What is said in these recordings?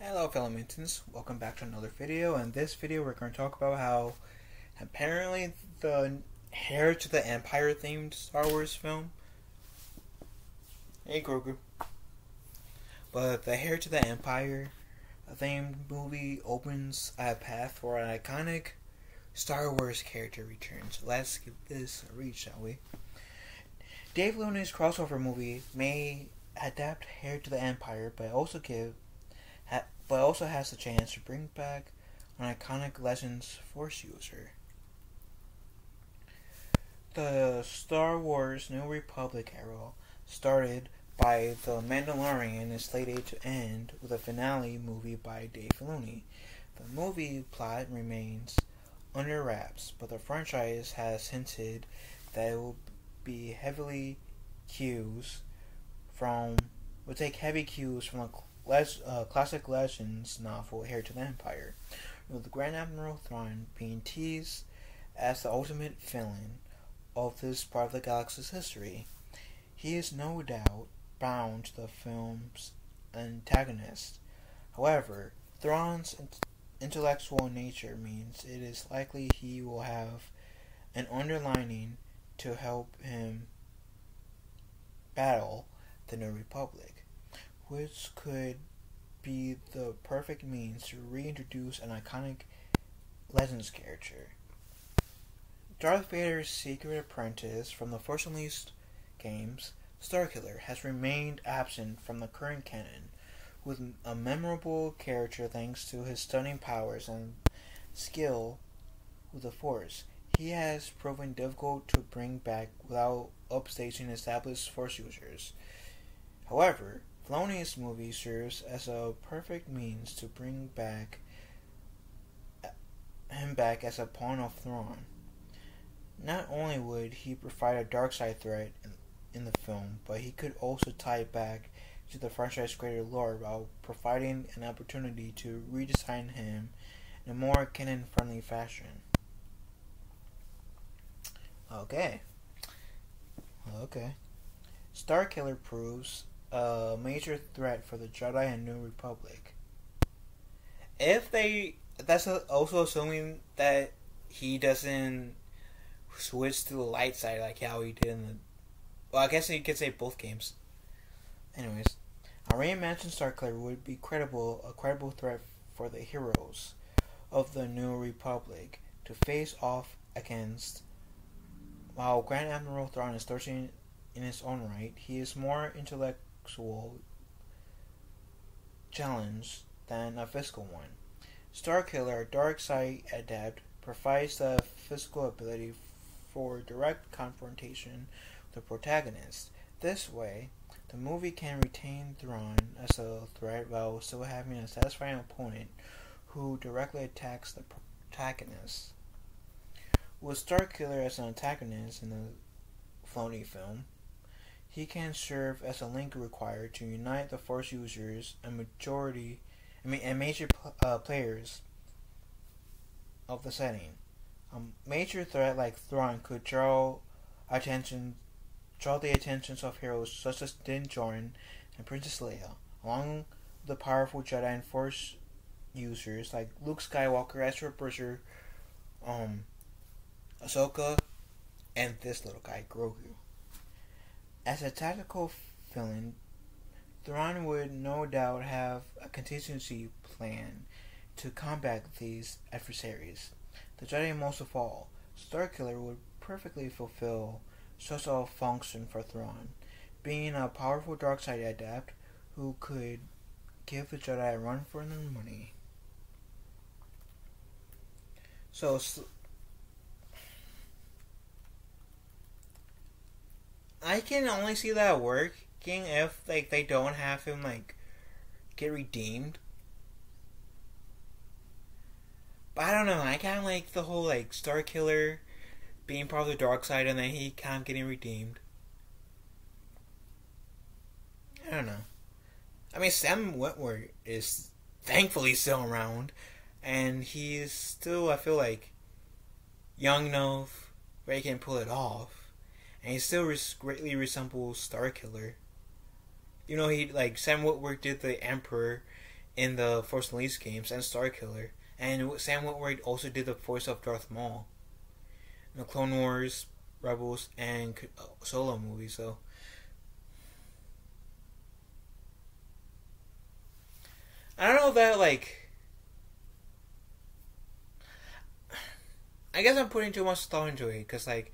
Hello fellow mutants, welcome back to another video. In this video we're going to talk about how apparently the Heir to the Empire themed Star Wars film, hey Grogu, but the Heir to the Empire themed movie opens a path for an iconic Star Wars character returns. Let's give this a read, shall we? Dave Filoni's crossover movie may adapt Heir to the Empire, but also has the chance to bring back an iconic Legends Force user. The Star Wars New Republic era started by The Mandalorian is slated to end with a finale movie by Dave Filoni. The movie plot remains under wraps, but the franchise has hinted that it will be take heavy cues from the classic Legends novel Heir to the Empire, with Grand Admiral Thrawn being teased as the ultimate villain of this part of the galaxy's history. He is no doubt bound to the film's antagonist. However, Thrawn's intellectual nature means it is likely he will have an underlining to help him battle the New Republic, which could be the perfect means to reintroduce an iconic Legends character. Darth Vader's secret apprentice from the Force Unleashed games, Starkiller, has remained absent from the current canon, with a memorable character thanks to his stunning powers and skill with the Force. He has proven difficult to bring back without upstaging established Force users. However, Filoni's movie serves as a perfect means to bring him back as a pawn of Thrawn. Not only would he provide a dark side threat in the film, but he could also tie it back to the franchise's greater lore while providing an opportunity to redesign him in a more canon-friendly fashion. Okay. Starkiller proves a major threat for the Jedi and New Republic. That's also assuming that he doesn't switch to the light side like how he did in the. Well, I guess you could say both games. Anyways, a reimagined Starkiller would be a credible threat for the heroes of the New Republic to face off against. While Grand Admiral Thrawn is thirsty in his own right, he is more intellectual challenge than a physical one. Starkiller, a dark side adept, provides the physical ability for direct confrontation with the protagonist. This way, the movie can retain Thrawn as a threat while still having a satisfying opponent who directly attacks the protagonist. With Starkiller as an antagonist in the Filoni film, he can serve as a link required to unite the Force users and major players of the setting. A major threat like Thrawn could draw the attentions of heroes such as Din Djarin and Princess Leia, along with the powerful Jedi and Force users like Luke Skywalker, Ezra Bridger, Ahsoka, and this little guy, Grogu. As a tactical villain, Thrawn would no doubt have a contingency plan to combat these adversaries. The Jedi most of all, Starkiller would perfectly fulfill such a function for Thrawn, being a powerful dark side adept who could give the Jedi a run for their money. So I can only see that working if they don't have him get redeemed. But I don't know, I kinda like the whole Starkiller being part of the dark side and then he kind of getting redeemed. I don't know. I mean, Sam Witwer is thankfully still around, and he is still, I feel young enough where he can pull it off. And he still greatly resembles Starkiller. You know, Sam Witwer did the Emperor in the Force Unleashed games and Starkiller. And Sam Witwer also did the voice of Darth Maul in the Clone Wars, Rebels, and Solo movies. So I don't know if that, like, I guess I'm putting too much thought into it, because, like,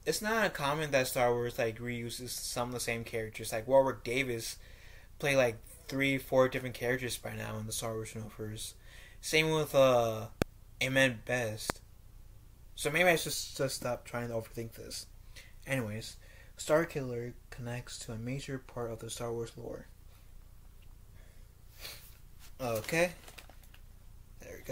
it's not uncommon that Star Wars, like, reuses some of the same characters. Like, Warwick Davis played, like, 3-4 different characters by now in the Star Wars universe. Same with, Ahmed Best. So maybe I should just stop trying to overthink this. Anyways, Starkiller connects to a major part of the Star Wars lore. Okay. There we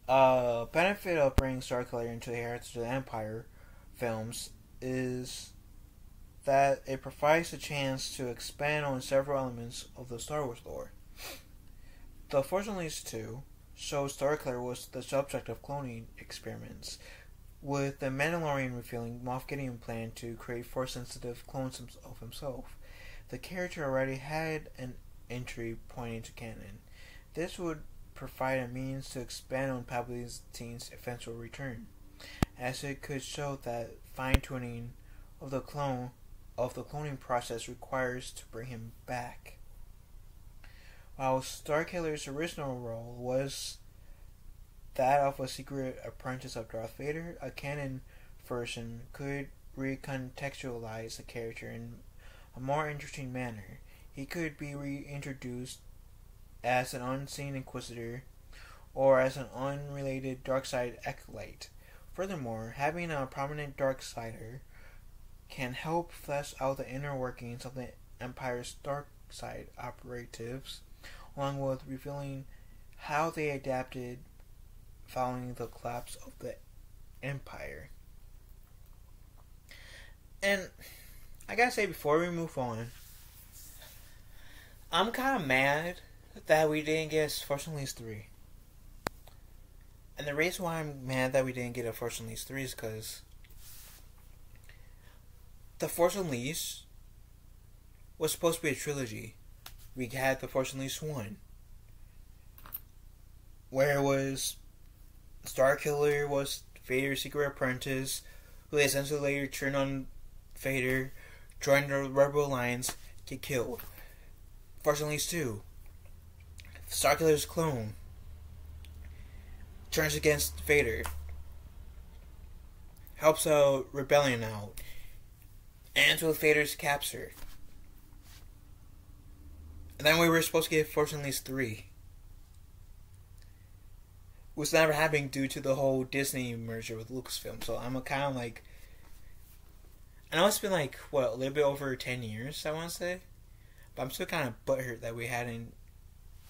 go. Benefit of bringing Starkiller into the Heritage of the Empire films is that it provides a chance to expand on several elements of the Star Wars lore. The Force Unleashed 2 shows Starkiller was the subject of cloning experiments, with the Mandalorian revealing Moff Gideon planned to create Force-sensitive clones of himself. The character already had an entry point into canon. This would provide a means to expand on Palpatine's eventual return, as it could show that fine-tuning of the cloning process requires to bring him back. While Starkiller's original role was that of a secret apprentice of Darth Vader, a canon version could recontextualize the character in a more interesting manner. He could be reintroduced as an unseen Inquisitor or as an unrelated Darkside acolyte. Furthermore, having a prominent Darksider can help flesh out the inner workings of the Empire's Darkside operatives, along with revealing how they adapted following the collapse of the Empire. And I gotta say, before we move on, I'm kind of mad that we didn't get Force Unleashed 3. And the reason why I'm mad that we didn't get a Force Unleashed 3 is because the Force Unleashed was supposed to be a trilogy. We had the Force Unleashed 1, where it was Starkiller was Vader's secret apprentice, who essentially later turned on Vader, joined the Rebel Alliance, get killed. Force Unleashed 2, Starkiller's clone turns against Vader, helps a rebellion out, ends with Vader's capture. And then we were supposed to get Force Unleashed 3, which never happened due to the whole Disney merger with Lucasfilm. So I'm kind of like, I know it's been like, what, a little bit over 10 years, I want to say. But I'm still kind of butthurt that we hadn't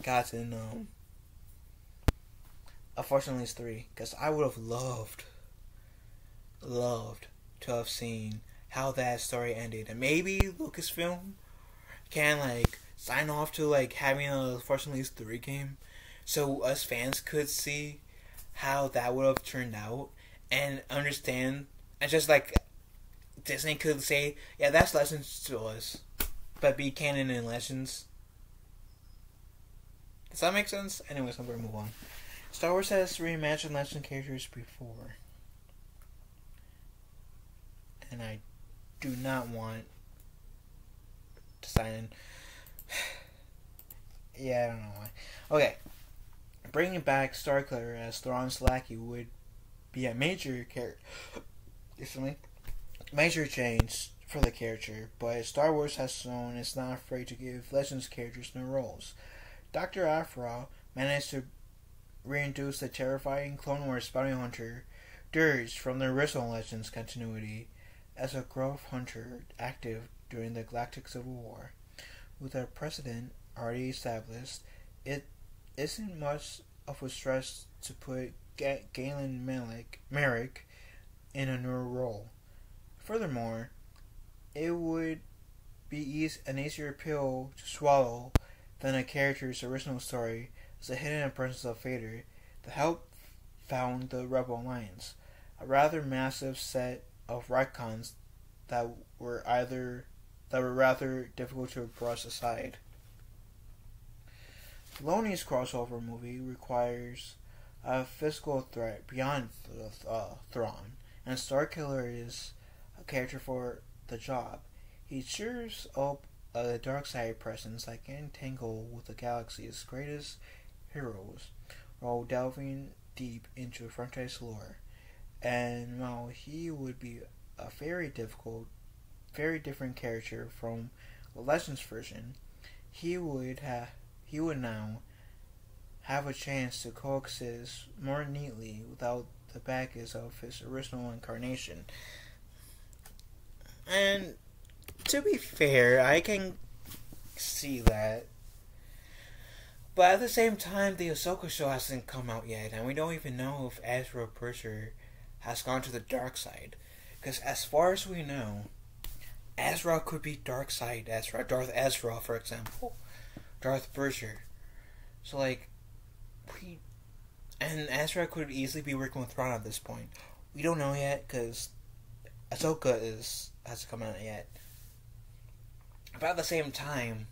gotten a Force Unleashed 3. Because I would have loved to have seen how that story ended. And maybe Lucasfilm can, like, sign off to, like, having a Force Unleashed 3 game, so us fans could see how that would have turned out and understand, and just like Disney could say, yeah, that's Legends to us, but be canon in Legends. Does that make sense? Anyways, I'm going to move on. Star Wars has reimagined Legend characters before, and I do not want to sign in. Yeah, I don't know why. Okay. Bringing back Starkiller as Thrawn's lackey would be a major major change for the character, but Star Wars has shown it's not afraid to give Legends characters new roles. Dr. Aphra managed to reintroduce the terrifying Clone Wars bounty hunter Dirge from the original Legends continuity as a growth hunter active during the Galactic Civil War. With a precedent already established, it isn't much of a stretch to put Galen Merrick in a new role. Furthermore, it would be an easier pill to swallow than a character's original story as a hidden apprentice of Vader that helped found the Rebel Alliance, a rather massive set of retcons that were rather difficult to brush aside. Filoni's crossover movie requires a physical threat beyond Thrawn, and Starkiller is a character for the job. He cheers up a dark side presence that can tangle with the galaxy's greatest heroes while delving deep into franchise lore. And while he would be a very different character from the Legends version, he would now have a chance to coexist more neatly without the baggage of his original incarnation. And to be fair, I can see that. But at the same time, the Ahsoka show hasn't come out yet, and we don't even know if Ezra Bridger has gone to the dark side. Because as far as we know, Ezra could be dark side Ezra, Darth Ezra, for example, Darth Bridger. So and Ezra could easily be working with Thrawn at this point. We don't know yet because Ahsoka hasn't come out yet. But at the same time,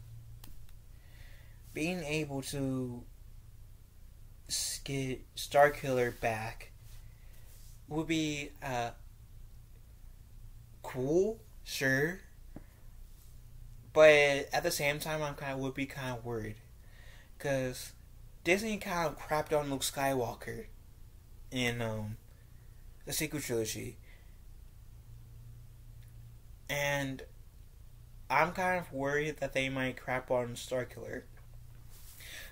being able to get Starkiller back would be cool, sure. But at the same time, would be kind of worried, because Disney kind of crapped on Luke Skywalker in the sequel trilogy, and I'm kind of worried that they might crap on Starkiller.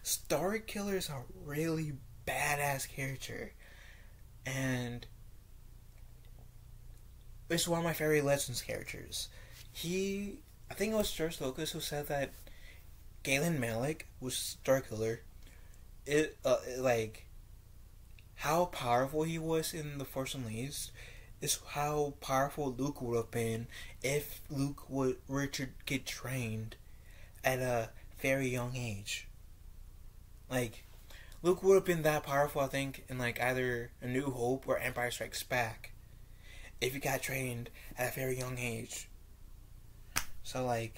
Starkiller is a really badass character, and it's one of my favorite Legends characters. I think it was George Lucas who said that Galen Malik was Starkiller. How powerful he was in The Force Unleashed is how powerful Luke would have been if Luke were to get trained at a very young age. Luke would have been that powerful, I think, in either A New Hope or Empire Strikes Back, if he got trained at a very young age. So, I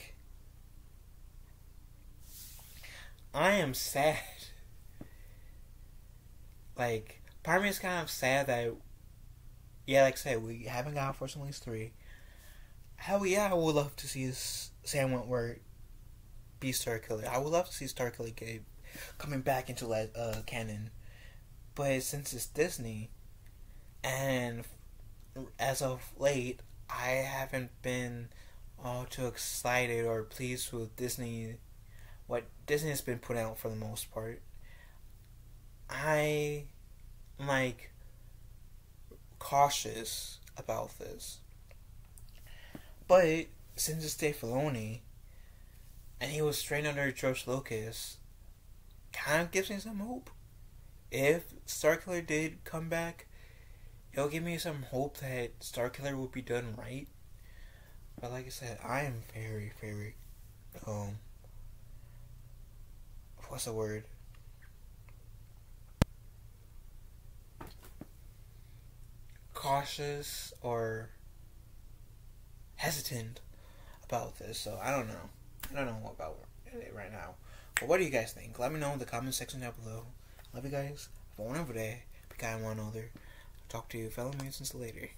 am sad. Part of me is kind of sad that, like I said, we haven't got Force Unleashed 3. Hell yeah, I would love to see Sam Witwer be Starkiller. I would love to see Starkiller coming back into canon. But since it's Disney, and as of late, I haven't been all too excited or pleased with what Disney has been putting out for the most part. I'm cautious about this. But since it's Dave Filoni, and he was trained under George Lucas, kind of gives me some hope. If Starkiller did come back, it'll give me some hope that Starkiller will be done right. But like I said, I am very, very, what's the word? Cautious or hesitant about this. So I don't know. I don't know about it right now. But what do you guys think? Let me know in the comment section down below. Love you guys. Have a wonderful day. Be kind to one another. Talk to you fellow mutants later.